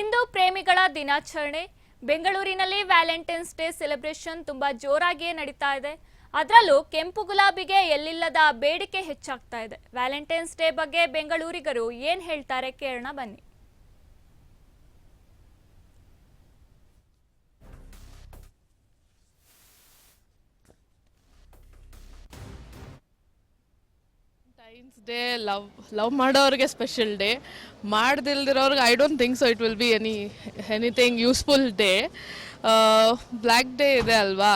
ಇಂದು ಪ್ರೇಮಿಗಳ ದಿನಾಚರಣೆ. ಬೆಂಗಳೂರಿನಲ್ಲಿ ವ್ಯಾಲೆಂಟೈನ್ಸ್ ಡೇ ಸೆಲೆಬ್ರೇಷನ್ ತುಂಬಾ ಜೋರಾಗಿಯೇ ನಡೀತಾ ಇದೆ. ಅದರಲ್ಲೂ ಕೆಂಪು ಗುಲಾಬಿಗೆ ಎಲ್ಲಿಲ್ಲದ ಬೇಡಿಕೆ ಹೆಚ್ಚಾಗ್ತಾ ಇದೆ. ವ್ಯಾಲೆಂಟೈನ್ಸ್ ಡೇ ಬಗ್ಗೆ ಬೆಂಗಳೂರಿಗರು ಏನ್ ಹೇಳ್ತಾರೆ ಕೇಳೋಣ ಬನ್ನಿ. ವ್ಯಾಲೆಂಟೈನ್ಸ್ ಡೇ ಲವ್ ಮಾಡೋರಿಗೆ ಸ್ಪೆಷಲ್ ಡೇ. ಮಾಡ್ದಿಲ್ದಿರೋರ್ಗೆ I don't think so it will be anything useful day. Black day ಇದೆ ಅಲ್ವಾ,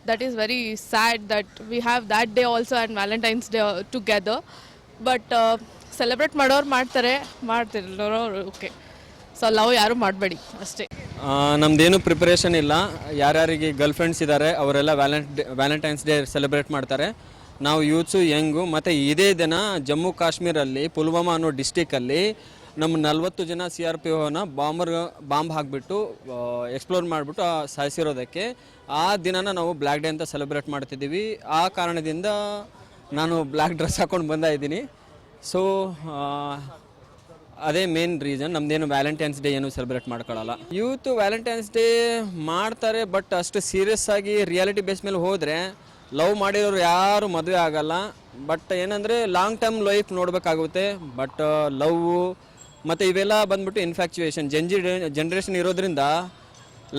that is very sad that we have that day also and Valentine's Day together. But celebrate ಮಾಡೋರು ಮಾಡ್ತಾರೆ, ಮಾಡ್ತಿರೋರು okay. So love ಯಾರು ಮಾಡಬೇಡಿ ಅಷ್ಟೇ. ನಮ್ದೇನು preparation ಇಲ್ಲ. ಯಾರ್ಯಾರಿಗೆ ಗರ್ಲ್ ಫ್ರೆಂಡ್ಸ್ ಇದ್ದಾರೆ ಅವರೆಲ್ಲ ವ್ಯಾಲೆಂಟೈನ್ಸ್ ಡೇ ಸೆಲೆಬ್ರೇಟ್ ಮಾಡ್ತಾರೆ. ನಾವು ಯೂತ್ಸು ಯಂಗು. ಮತ್ತು ಇದೇ ದಿನ ಜಮ್ಮು ಕಾಶ್ಮೀರಲ್ಲಿ ಪುಲ್ವಾಮಾ ಅನ್ನೋ ಡಿಸ್ಟಿಕಲ್ಲಿ ನಮ್ಮ 40 ಜನ CRPOನ ಬಾಂಬ್ ಹಾಕಿಬಿಟ್ಟು ಎಕ್ಸ್ಪ್ಲೋರ್ ಮಾಡಿಬಿಟ್ಟು ಸಾಯಿಸಿರೋದಕ್ಕೆ ಆ ದಿನನ ನಾವು ಬ್ಲ್ಯಾಕ್ ಡೇ ಅಂತ ಸೆಲೆಬ್ರೇಟ್ ಮಾಡ್ತಿದ್ದೀವಿ. ಆ ಕಾರಣದಿಂದ ನಾನು ಬ್ಲ್ಯಾಕ್ ಡ್ರೆಸ್ ಹಾಕ್ಕೊಂಡು ಬಂದಿದ್ದೀನಿ. ಸೊ ಅದೇ ಮೇನ್ ರೀಸನ್. ನಮ್ಮದೇನು ವ್ಯಾಲೆಂಟೈನ್ಸ್ ಡೇ ಏನು ಸೆಲೆಬ್ರೇಟ್ ಮಾಡ್ಕೊಳ್ಳಲ್ಲ. ಯೂತ್ ವ್ಯಾಲೆಂಟೈನ್ಸ್ ಡೇ ಮಾಡ್ತಾರೆ, ಬಟ್ ಅಷ್ಟು ಸೀರಿಯಸ್ ಆಗಿ ರಿಯಾಲಿಟಿ ಬೇಸ್ ಮೇಲೆ ಹೋದರೆ ಲವ್ ಮಾಡಿರೋರು ಯಾರು ಮದುವೆ ಆಗಲ್ಲ. ಬಟ್ ಏನಂದರೆ ಲಾಂಗ್ ಟರ್ಮ್ ಲೈಫ್ ನೋಡಬೇಕಾಗುತ್ತೆ. ಬಟ್ ಲವ್ ಮತ್ತು ಇವೆಲ್ಲ ಬಂದ್ಬಿಟ್ಟು ಇನ್ಫ್ಯಾಕ್ಚುಯೇಷನ್ ಜನ್ರೇಷನ್ ಇರೋದ್ರಿಂದ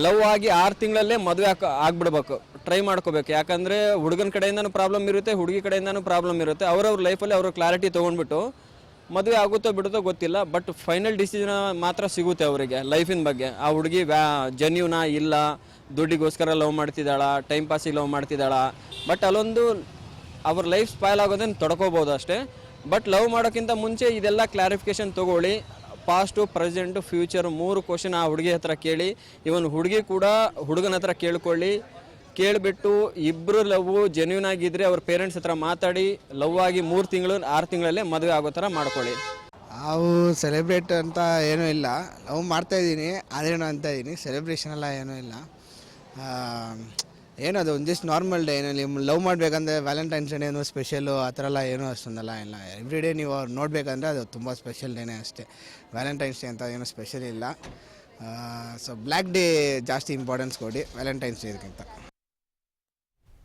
ಲವ್ ಆಗಿ 6 ತಿಂಗಳಲ್ಲೇ ಮದುವೆ ಆಗ್ಬಿಡ್ಬೇಕು, ಟ್ರೈ ಮಾಡ್ಕೋಬೇಕು. ಯಾಕಂದರೆ ಹುಡುಗನ ಕಡೆಯಿಂದನೂ ಪ್ರಾಬ್ಲಮ್ ಇರುತ್ತೆ, ಹುಡುಗಿ ಕಡೆಯಿಂದನೂ ಪ್ರಾಬ್ಲಮ್ ಇರುತ್ತೆ. ಅವ್ರವ್ರ ಲೈಫಲ್ಲಿ ಅವ್ರ ಕ್ಲಾರಿಟಿ ತೊಗೊಂಡ್ಬಿಟ್ಟು ಮದುವೆ ಆಗುತ್ತೋ ಬಿಡುತ್ತೋ ಗೊತ್ತಿಲ್ಲ, ಬಟ್ ಫೈನಲ್ ಡಿಸಿಷನ್ ಮಾತ್ರ ಸಿಗುತ್ತೆ ಅವರಿಗೆ ಲೈಫಿನ ಬಗ್ಗೆ. ಆ ಹುಡುಗಿ ಜೆನ್ಯೂನಾ ಇಲ್ಲ, ದುಡ್ಡಿಗೋಸ್ಕರ ಲವ್ ಮಾಡ್ತಿದ್ದಾಳ, ಟೈಮ್ ಪಾಸಿಗೆ ಲವ್ ಮಾಡ್ತಿದ್ದಾಳ. ಬಟ್ ಅಲ್ಲೊಂದು ಅವ್ರ ಲೈಫ್ ಸ್ಪಾಯ್ಲ್ ಆಗೋದನ್ನು ತಡ್ಕೋಬೋದು ಅಷ್ಟೇ. ಬಟ್ ಲವ್ ಮಾಡೋಕ್ಕಿಂತ ಮುಂಚೆ ಇದೆಲ್ಲ ಕ್ಲಾರಿಫಿಕೇಷನ್ ತೊಗೊಳ್ಳಿ. ಪಾಸ್ಟು, ಪ್ರೆಸೆಂಟು, ಫ್ಯೂಚರ್ 3 ಕ್ವಶನ್ ಆ ಹುಡುಗಿ ಹತ್ರ ಕೇಳಿ. ಇವನ್ ಹುಡುಗಿ ಕೂಡ ಹುಡುಗನ ಹತ್ರ ಕೇಳ್ಕೊಳ್ಳಿ. ಕೇಳಿಬಿಟ್ಟು ಇಬ್ಬರು ಲವ್ ಜೆನ್ಯೂನ್ ಆಗಿದ್ದರೆ ಅವ್ರ ಪೇರೆಂಟ್ಸ್ ಹತ್ರ ಮಾತಾಡಿ ಲವ್ ಆಗಿ 3 ತಿಂಗಳು 6 ತಿಂಗಳಲ್ಲೇ ಮದುವೆ ಆಗೋ ಥರ ಮಾಡ್ಕೊಳ್ಳಿ. ನಾವು ಸೆಲೆಬ್ರೇಟ್ ಅಂತ ಏನೂ ಇಲ್ಲ. ಲವ್ ಮಾಡ್ತಾಯಿದ್ದೀನಿ, ಆದ್ರೇನೋ ಅಂತ ಇದ್ದೀನಿ. ಸೆಲೆಬ್ರೇಷನ್ ಎಲ್ಲ ಏನೂ ಇಲ್ಲ. ಏನದು ಒಂದು ಜಸ್ಟ್ ನಾರ್ಮಲ್ ಡೇ. ಏನಲ್ಲಿ ಲವ್ ಮಾಡಬೇಕಂದ್ರೆ ವ್ಯಾಲೆಂಟೈನ್ಸ್ ಡೇ ಏನೋ ಸ್ಪೆಷಲು ಆ ಥರ ಎಲ್ಲ ಏನೂ ಅಷ್ಟೊಂದಲ್ಲ ಇಲ್ಲ. ಎವ್ರಿ ಡೇ ನೀವು ಅವ್ರು ನೋಡಬೇಕಂದ್ರೆ ಅದು ತುಂಬ ಸ್ಪೆಷಲ್ ಡೇನೇ ಅಷ್ಟೇ. ವ್ಯಾಲೆಂಟೈನ್ಸ್ ಡೇ ಅಂತ ಏನೂ ಸ್ಪೆಷಲ್ ಇಲ್ಲ. ಸೊ ಬ್ಲ್ಯಾಕ್ ಡೇ ಜಾಸ್ತಿ ಇಂಪಾರ್ಟೆನ್ಸ್ ಕೊಡಿ ವ್ಯಾಲೆಂಟೈನ್ಸ್ ಡೇಗಿಂತ.